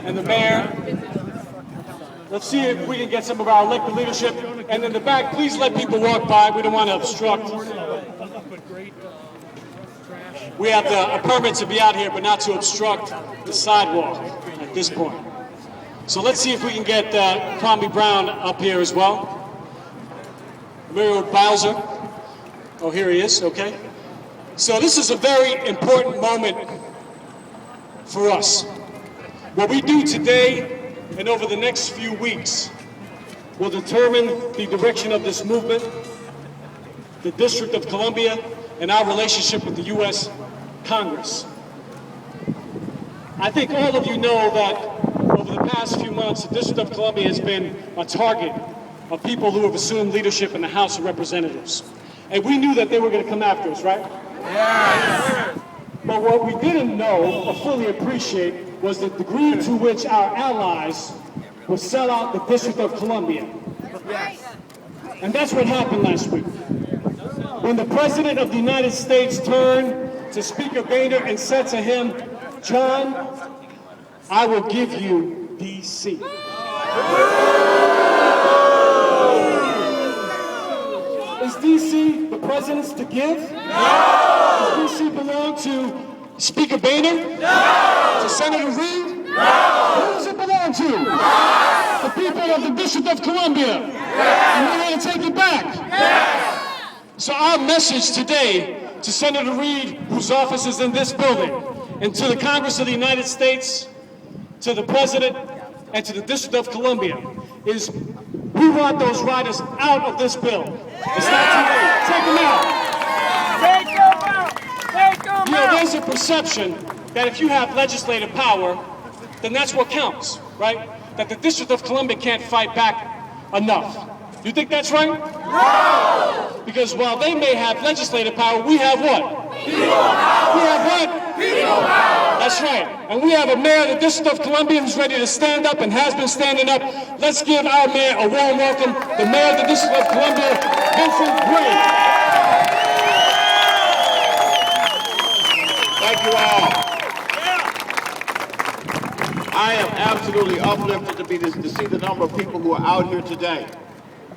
and the mayor. Let's see if we can get some of our elected leadership. And in the back, please let people walk by. We don't want to obstruct. We have a permit to be out here, but not to obstruct the sidewalk at this point. So let's see if we can get Kwame Brown up here as well. Muriel Bowser. Oh, here he is, okay. So this is a very important moment for us. What we do today and over the next few weeks will determine the direction of this movement, the District of Columbia, and our relationship with the U.S. Congress. I think all of you know that over the past few months, the District of Columbia has been a target of people who have assumed leadership in the House of Representatives. And we knew that they were going to come after us, right? Yes. But what we didn't know or fully appreciate was the degree to which our allies would sell out the District of Columbia. Yes. And that's what happened last week. When the President of the United States turned to Speaker Boehner and said to him, "John, I will give you D.C." Is D.C. the President's to give? No! Does D.C. belong to Speaker Boehner? No! To Senator Reid? No! Who does it belong to? Yes! The people of the District of Columbia. Yes! And we're going to take it back. Yes! So our message today to Senator Reid, whose office is in this building, and to the Congress of the United States, to the President, and to the District of Columbia is we want those riders out of this bill. It's not too late. Take them out. Take them out. Take them out. You know, there's a perception that if you have legislative power, then that's what counts, right? That the District of Columbia can't fight back enough. You think that's right? No! Because while they may have legislative power, we have what? People power! We have what? People power! That's right. And we have a mayor of the District of Columbia who's ready to stand up and has been standing up. Let's give our mayor a warm welcome, the mayor of the District of Columbia, Vincent Gray. Thank you all. I am absolutely uplifted to see the number of people who are out here today.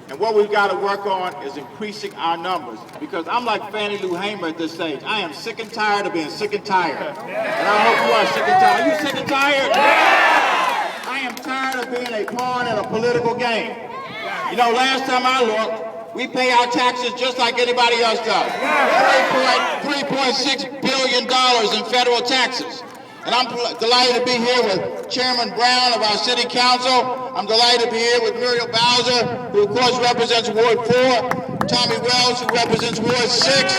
And what we've got to work on is increasing our numbers. Because I'm like Fannie Lou Hamer at this stage. I am sick and tired of being sick and tired. And I hope you are sick and tired. Are you sick and tired? I am tired of being a pawn in a political game. You know, last time I looked, we pay our taxes just like anybody else does. $3.6 billion in federal taxes. And I'm delighted to be here with Chairman Brown of our City Council. I'm delighted to be here with Muriel Bowser, who of course represents Ward 4, Tommy Wells, who represents Ward 6.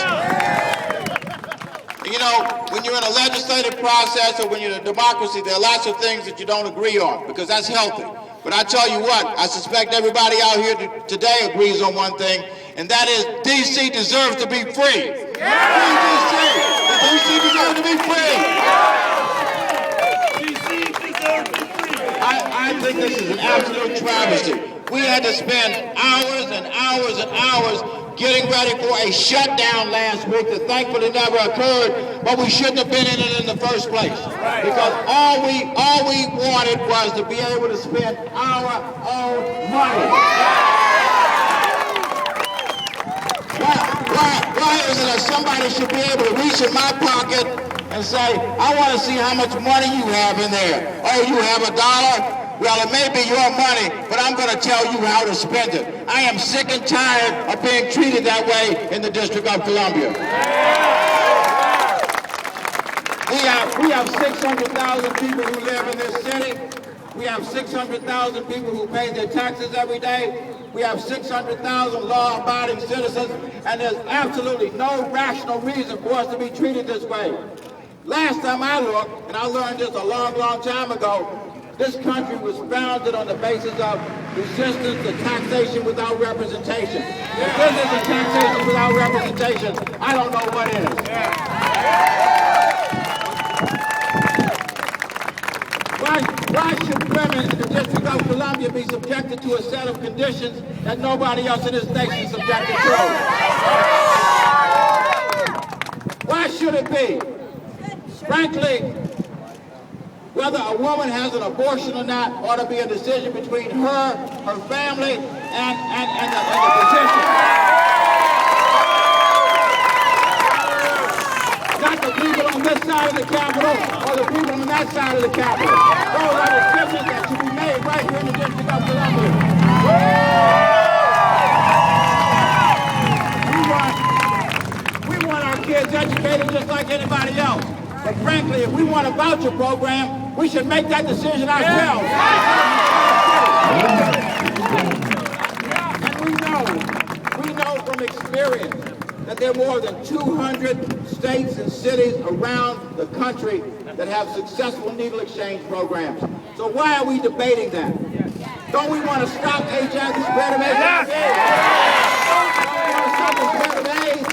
You know, when you're in a legislative process or when you're in a democracy, there are lots of things that you don't agree on, because that's healthy. But I tell you what, I suspect everybody out here today agrees on one thing, and that is D.C. deserves to be free. Free D.C. D.C. deserves to be free. I think this is an absolute travesty. We had to spend hours and hours and hours getting ready for a shutdown last week that thankfully never occurred, but we shouldn't have been in it in the first place. Because all we wanted was to be able to spend our own money. Why is it that somebody should be able to reach in my pocket and say, I want to see how much money you have in there. Oh, you have $1? Well, it may be your money, but I'm going to tell you how to spend it. I am sick and tired of being treated that way in the District of Columbia. We have 600,000 people who live in this city. We have 600,000 people who pay their taxes every day. We have 600,000 law-abiding citizens, and there's absolutely no rational reason for us to be treated this way. Last time I looked, and I learned this a long, long time ago, this country was founded on the basis of resistance to taxation without representation. If this isn't taxation without representation, I don't know what is. Why should women in the District of Columbia be subjected to a set of conditions that nobody else in this nation is subjected to? Why should it be? Frankly, Whether a woman has an abortion or not ought to be a decision between her family, and the physician. Not the people on this side of the Capitol or the people on that side of the Capitol. Those are decisions that should be made right here in the District of Columbia. We want our kids educated just like anybody else. But frankly, if we want a voucher program, we should make that decision ourselves. And we know from experience that there are more than 200 states and cities around the country that have successful needle exchange programs. So why are we debating that? Don't we want to stop HIV, the spread of HIV? Don't we want to stop the spread of AIDS?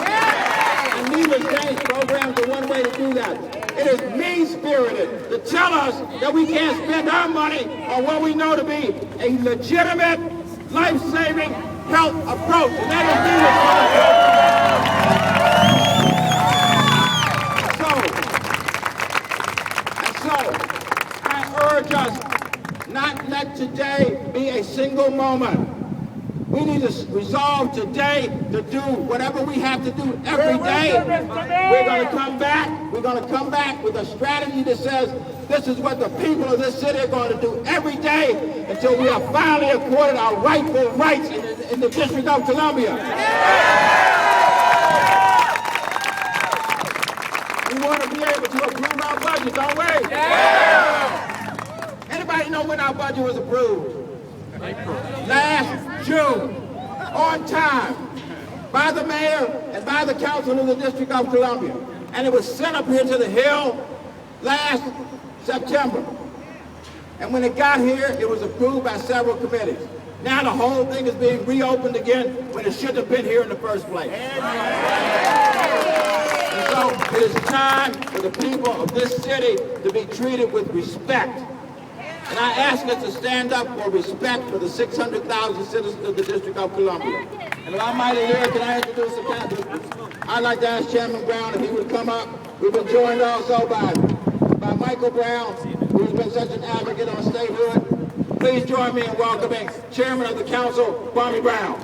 And needle exchange programs are one way to do that. It is mean-spirited to tell us that we can't spend our money on what we know to be a legitimate, life-saving health approach, and that is needle exchange. I urge us not let today be a single moment. We need to resolve today to do whatever we have to do every day. We're going to come back. We're going to come back with a strategy that says this is what the people of this city are going to do every day until we are finally accorded our rightful rights in the District of Columbia. We want to be able to approve our budget, don't we? Anybody know when our budget was approved? Last June, on time, by the mayor and by the council of the District of Columbia. And it was sent up here to the Hill last September. And when it got here, it was approved by several committees. Now the whole thing is being reopened again when it shouldn't have been here in the first place. And so it is time for the people of this city to be treated with respect. And I ask us to stand up for respect for the 600,000 citizens of the District of Columbia. And if I might here, can I introduce the candidate? I'd like to ask Chairman Brown if he would come up. We've been joined also by Michael Brown, who's been such an advocate on statehood. Please join me in welcoming Chairman of the Council, Kwame Brown.